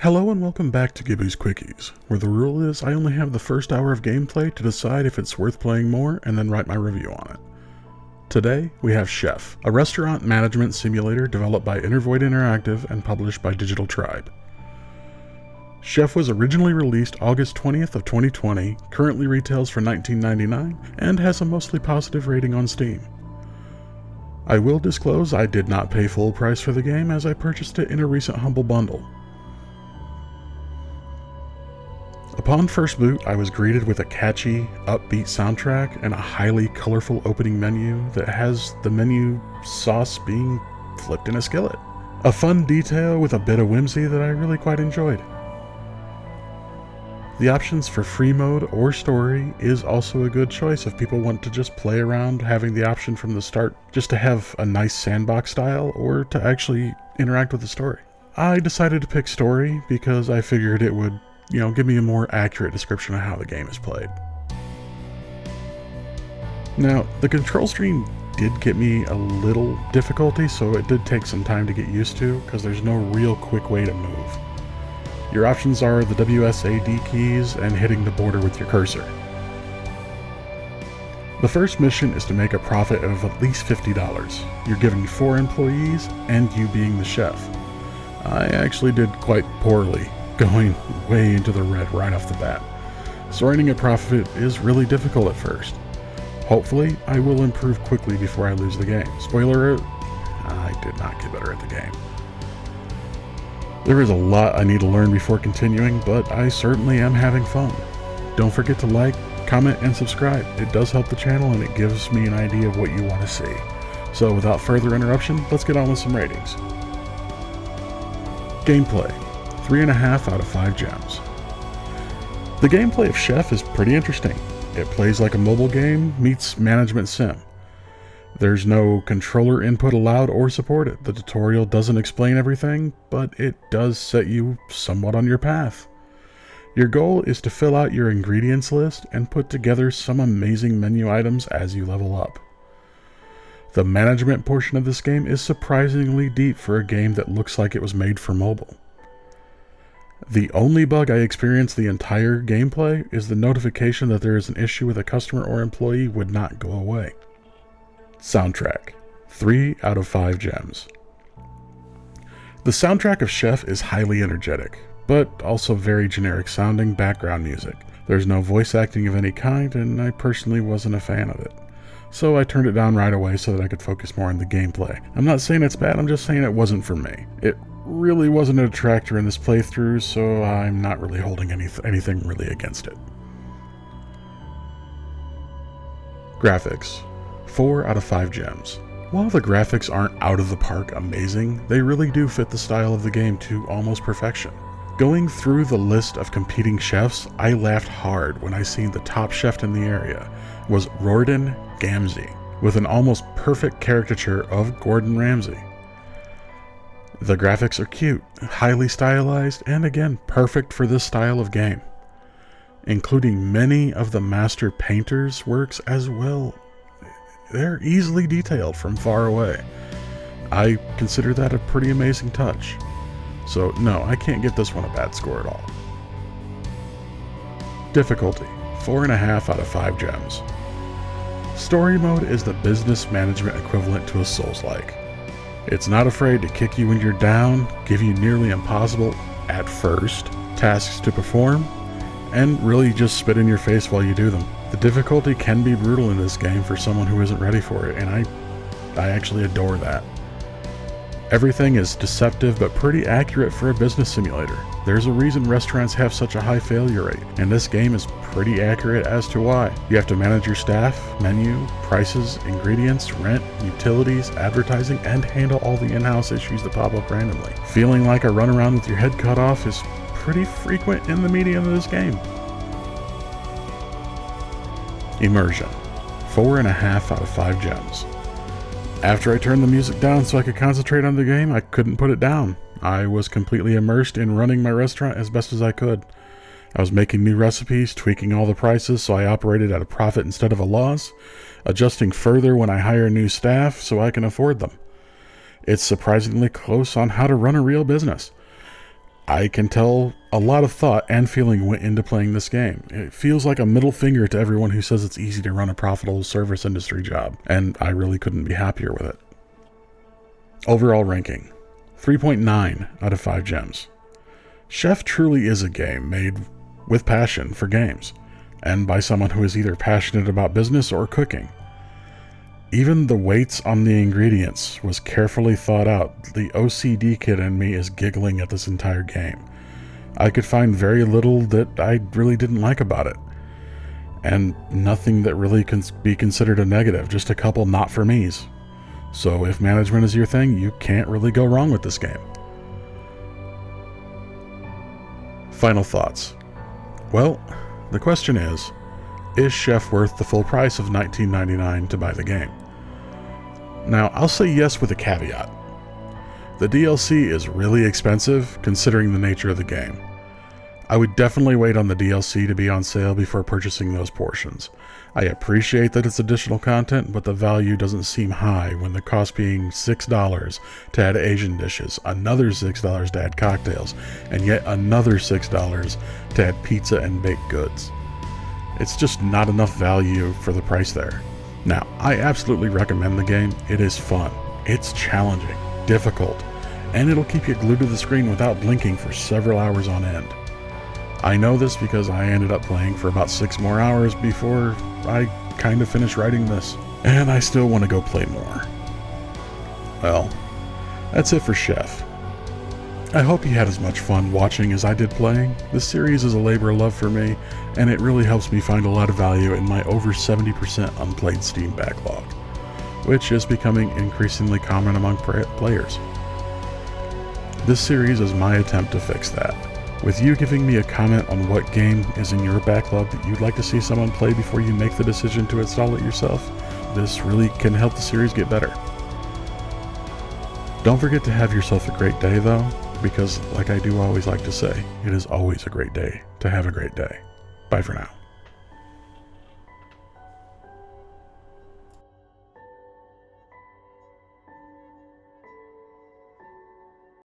Hello and welcome back to Gibby's Quickies, where the rule is I only have the first hour of gameplay to decide if it's worth playing more and then write my review on it. Today, we have Chef, a restaurant management simulator developed by Intervoid Interactive and published by Digital Tribe. Chef was originally released August 20th of 2020, currently retails for $19.99, and has a mostly positive rating on Steam. I will disclose I did not pay full price for the game as I purchased it in a recent Humble Bundle. Upon first boot, I was greeted with a catchy, upbeat soundtrack and a highly colorful opening menu that has the menu sauce being flipped in a skillet. A fun detail with a bit of whimsy that I really quite enjoyed. The options for free mode or story is also a good choice if people want to just play around, having the option from the start just to have a nice sandbox style or to actually interact with the story. I decided to pick story because I figured it would give me a more accurate description of how the game is played. Now, the control screen did get me a little difficulty, so it did take some time to get used to, because there's no real quick way to move. Your options are the WSAD keys and hitting the border with your cursor. The first mission is to make a profit of at least $50. You're giving 4 employees and you being the chef. I actually did quite poorly, going way into the red right off the bat. So earning a profit is really difficult at first. Hopefully, I will improve quickly before I lose the game. Spoiler alert, I did not get better at the game. There is a lot I need to learn before continuing, but I certainly am having fun. Don't forget to like, comment, and subscribe. It does help the channel and it gives me an idea of what you want to see. So without further interruption, let's get on with some ratings. Gameplay. 3.5 out of 5 gems. The gameplay of Chef is pretty interesting. It plays like a mobile game meets management sim. There's no controller input allowed or supported. The tutorial doesn't explain everything, but it does set you somewhat on your path. Your goal is to fill out your ingredients list and put together some amazing menu items as you level up. The management portion of this game is surprisingly deep for a game that looks like it was made for mobile. The only bug I experienced the entire gameplay is the notification that there is an issue with a customer or employee would not go away. Soundtrack. 3 out of 5 gems. The soundtrack of Chef is highly energetic, but also very generic sounding background music. There's no voice acting of any kind, and I personally wasn't a fan of it. So I turned it down right away so that I could focus more on the gameplay. I'm not saying it's bad, I'm just saying it wasn't for me. It really wasn't a detractor in this playthrough, so I'm not really holding anything really against it. Graphics. 4 out of 5 gems. While the graphics aren't out of the park amazing, they really do fit the style of the game to almost perfection. Going through the list of competing chefs, I laughed hard when I seen the top chef in the area was Roarden Gamzee, with an almost perfect caricature of Gordon Ramsay. The graphics are cute, highly stylized, and again, perfect for this style of game, including many of the master painters' works as well. They're easily detailed from far away. I consider that a pretty amazing touch. So no, I can't give this one a bad score at all. Difficulty. 4.5 out of 5 gems. Story mode is the business management equivalent to a Souls-like. It's not afraid to kick you when you're down, give you nearly impossible, at first, tasks to perform, and really just spit in your face while you do them. The difficulty can be brutal in this game for someone who isn't ready for it, and I actually adore that. Everything is deceptive but pretty accurate for a business simulator. There's a reason restaurants have such a high failure rate, and this game is pretty accurate as to why. You have to manage your staff, menu, prices, ingredients, rent, utilities, advertising, and handle all the in-house issues that pop up randomly. Feeling like a runaround with your head cut off is pretty frequent in the medium of this game. Immersion. 4.5 out of 5 gems. After I turned the music down so I could concentrate on the game, I couldn't put it down. I was completely immersed in running my restaurant as best as I could. I was making new recipes, tweaking all the prices so I operated at a profit instead of a loss, adjusting further when I hire new staff so I can afford them. It's surprisingly close on how to run a real business. I can tell a lot of thought and feeling went into playing this game. It feels like a middle finger to everyone who says it's easy to run a profitable service industry job, and I really couldn't be happier with it. Overall ranking, 3.9 out of 5 gems. Chef truly is a game made with passion for games, and by someone who is either passionate about business or cooking. Even the weights on the ingredients was carefully thought out. The OCD kid in me is giggling at this entire game. I could find very little that I really didn't like about it, and nothing that really can be considered a negative, just a couple not for me's. So if management is your thing, you can't really go wrong with this game. Final thoughts. Well, the question is Chef worth the full price of $19.99 to buy the game? Now, I'll say yes with a caveat. The DLC is really expensive considering the nature of the game. I would definitely wait on the DLC to be on sale before purchasing those portions. I appreciate that it's additional content, but the value doesn't seem high when the cost being $6 to add Asian dishes, another $6 to add cocktails, and yet another $6 to add pizza and baked goods. It's just not enough value for the price there. Now, I absolutely recommend the game. It is fun. It's challenging, difficult, and it'll keep you glued to the screen without blinking for several hours on end. I know this because I ended up playing for about 6 more hours before I kind of finished writing this, and I still want to go play more. Well, that's it for Chef. I hope you had as much fun watching as I did playing. This series is a labor of love for me, and it really helps me find a lot of value in my over 70% unplayed Steam backlog, which is becoming increasingly common among players. This series is my attempt to fix that, with you giving me a comment on what game is in your backlog that you'd like to see someone play before you make the decision to install it yourself. This really can help the series get better. Don't forget to have yourself a great day though, because like I do always like to say, it is always a great day to have a great day. Bye for now.